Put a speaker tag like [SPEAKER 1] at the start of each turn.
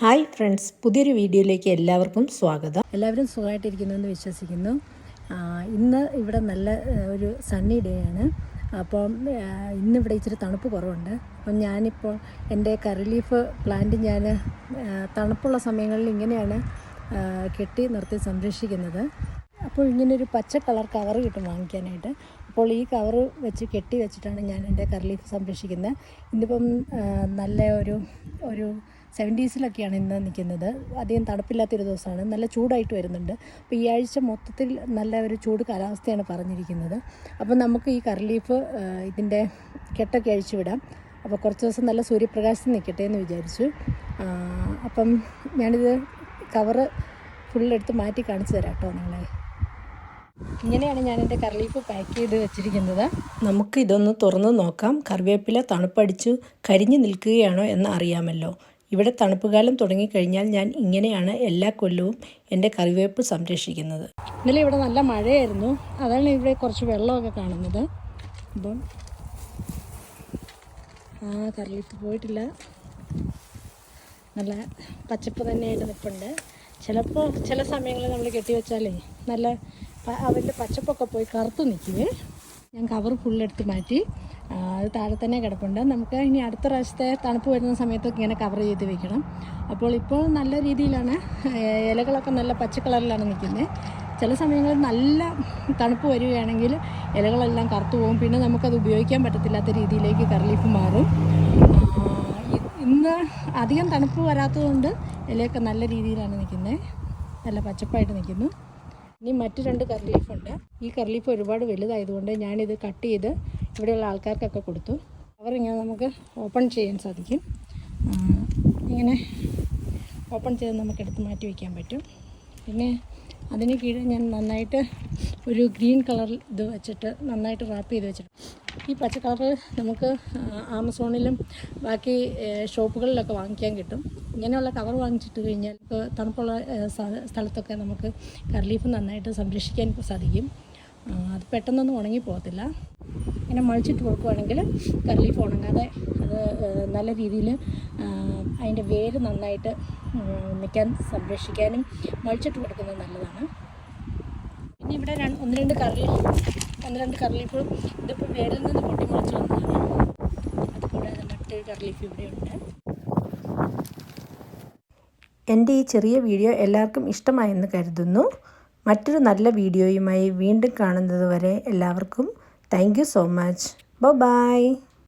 [SPEAKER 1] Hi friends, പുതിയൊരു വീഡിയോയിലേക്ക് എല്ലാവർക്കും സ്വാഗതം.
[SPEAKER 2] എല്ലാവരും സുഖമായിട്ടിരിക്കുന്നുവെന്ന് വിശ്വസിക്കുന്നു. ഇന്ന് ഇവിടെ നല്ല ഒരു സണ്ണി ഡേ ആണ്. അപ്പം ഇന്നിവിടെ ഇച്ചിരി തണുപ്പ് കുറവുണ്ട്. അപ്പം ഞാനിപ്പോൾ എൻ്റെ കറി ലീഫ് പ്ലാന്റ് ഞാൻ തണുപ്പുള്ള സമയങ്ങളിൽ ഇങ്ങനെയാണ് കെട്ടി നിർത്തി സംരക്ഷിക്കുന്നത്. അപ്പോൾ ഇങ്ങനൊരു പച്ച കളർ കവർ കിട്ടും വാങ്ങിക്കാനായിട്ട്. അപ്പോൾ ഈ കവർ വെച്ച് കെട്ടി വെച്ചിട്ടാണ് ഞാൻ എൻ്റെ കറി ലീഫ് സംരക്ഷിക്കുന്നത്. ഇന്നിപ്പം നല്ല ഒരു 70s ഇന്ന് നിൽക്കുന്നത്. അധികം തണുപ്പില്ലാത്തൊരു ദിവസമാണ്, നല്ല ചൂടായിട്ട് വരുന്നുണ്ട്. അപ്പോൾ ഈ ആഴ്ച മൊത്തത്തിൽ നല്ല ഒരു ചൂട് കാലാവസ്ഥയാണ് പറഞ്ഞിരിക്കുന്നത്. അപ്പോൾ നമുക്ക് ഈ കറി ലീഫ് ഇതിൻ്റെ കെട്ടൊക്കെ അഴിച്ചു വിടാം. അപ്പോൾ കുറച്ച് ദിവസം നല്ല സൂര്യപ്രകാശം നിൽക്കട്ടെ എന്ന് വിചാരിച്ചു. അപ്പം ഞാനിത് കവറ് ഫുള്ളെടുത്ത് മാറ്റി കാണിച്ചു തരാം കേട്ടോ നിങ്ങളെ. ഇങ്ങനെയാണ് ഞാൻ എൻ്റെ കറി ലീഫ് പാക്ക് ചെയ്ത് വെച്ചിരിക്കുന്നത്.
[SPEAKER 1] നമുക്ക് ഇതൊന്ന് തുറന്ന് നോക്കാം. കറിവേപ്പില തണുപ്പടിച്ചു കരിഞ്ഞു നിൽക്കുകയാണോ എന്ന് അറിയാമല്ലോ. ഇവിടെ തണുപ്പുകാലം തുടങ്ങിക്കഴിഞ്ഞാൽ ഞാൻ ഇങ്ങനെയാണ് എല്ലാ കൊല്ലവും എൻ്റെ കറിവേപ്പ് സംരക്ഷിക്കുന്നത്.
[SPEAKER 2] ഇന്നലെ ഇവിടെ നല്ല മഴയായിരുന്നു, അതാണ് ഇവിടെ കുറച്ച് വെള്ളമൊക്കെ കാണുന്നത്. അപ്പം കറി ലീഫ് പോയിട്ടില്ല, നല്ല പച്ചപ്പ് തന്നെയായിട്ട് നിൽപ്പുണ്ട്. ചിലപ്പോൾ ചില സമയങ്ങളിൽ നമ്മൾ കെട്ടി വെച്ചാലേ നല്ല അതിൻ്റെ പച്ചപ്പൊക്കെ പോയി കറുത്ത് നിൽക്കുവേ. ഞാൻ കവർ ഫുള്ളെടുത്ത് മാറ്റി, അത് താഴെ തന്നെ കിടപ്പുണ്ട്. നമുക്ക് ഇനി അടുത്ത പ്രാവശ്യത്തെ തണുപ്പ് വരുന്ന സമയത്തൊക്കെ ഇങ്ങനെ കവർ ചെയ്ത് വെക്കണം. അപ്പോൾ ഇപ്പോൾ നല്ല രീതിയിലാണ്, ഇലകളൊക്കെ നല്ല പച്ച കളറിലാണ് നിൽക്കുന്നത്. ചില സമയങ്ങളിൽ നല്ല തണുപ്പ് വരികയാണെങ്കിൽ ഇലകളെല്ലാം കറുത്തു പോകും, പിന്നെ നമുക്കത് ഉപയോഗിക്കാൻ പറ്റത്തില്ലാത്ത രീതിയിലേക്ക് കറി ലീഫ് മാറും. ഇന്ന് അധികം തണുപ്പ് വരാത്തതുകൊണ്ട് ഇലയൊക്കെ നല്ല രീതിയിലാണ് നിൽക്കുന്നത്, നല്ല പച്ചപ്പായിട്ട് നിൽക്കുന്നു. ഇനി മറ്റ് 2 കറി ലീഫുണ്ട്. ഈ കറി ലീഫ് ഒരുപാട് വലുതായതുകൊണ്ട് ഞാനിത് കട്ട് ചെയ്ത് ഇവിടെയുള്ള ആൾക്കാർക്കൊക്കെ കൊടുത്തു. അവരിങ്ങനെ നമുക്ക് ഓപ്പൺ ചെയ്യാൻ സാധിക്കും. ഇങ്ങനെ ഓപ്പൺ ചെയ്ത് നമുക്ക് എടുത്ത് മാറ്റി വയ്ക്കാൻ പറ്റും. പിന്നെ അതിന് കീഴിൽ ഞാൻ നന്നായിട്ട് ഒരു ഗ്രീൻ കളർ ഇത് വെച്ചിട്ട് നന്നായിട്ട് റാപ്പ് ചെയ്ത് വെച്ചിട്ട്, ഈ പച്ച കളർ നമുക്ക് ആമസോണിലും ബാക്കി ഷോപ്പുകളിലൊക്കെ വാങ്ങിക്കാൻ കിട്ടും. ഇങ്ങനെയുള്ള കവർ വാങ്ങിച്ചിട്ട് കഴിഞ്ഞാൽ തണുപ്പുള്ള സ്ഥലത്തൊക്കെ നമുക്ക് കറി ലീഫ് നന്നായിട്ട് സംരക്ഷിക്കാൻ സാധിക്കും. അത് പെട്ടെന്നൊന്നും ഉണങ്ങി പോകത്തില്ല. ഇങ്ങനെ മഴിച്ചിട്ട് കൊടുക്കുകയാണെങ്കിൽ കറി ലീഫ് ഉണങ്ങാതെ അത് നല്ല രീതിയിൽ അതിൻ്റെ വേര് നന്നായിട്ട് നിൽക്കാൻ സംരക്ഷിക്കാനും മഴിച്ചിട്ട് കൊടുക്കുന്നത് നല്ലതാണ്. പിന്നെ ഇവിടെ 1-2 കറി ലീഫ് ഇതിപ്പോൾ വേരിൽ നിന്ന് പൊട്ടി മുളച്ച് വന്നതാണ്. അതുകൂടാതെ മറ്റൊരു കറി ലീഫ് ഇവിടെയുണ്ട്.
[SPEAKER 1] എൻ്റെ ഈ ചെറിയ വീഡിയോ എല്ലാവർക്കും ഇഷ്ടമായെന്ന് കരുതുന്നു. മറ്റൊരു നല്ല വീഡിയോയുമായി വീണ്ടും കാണുന്നത് വരെ എല്ലാവർക്കും thank you so much. By.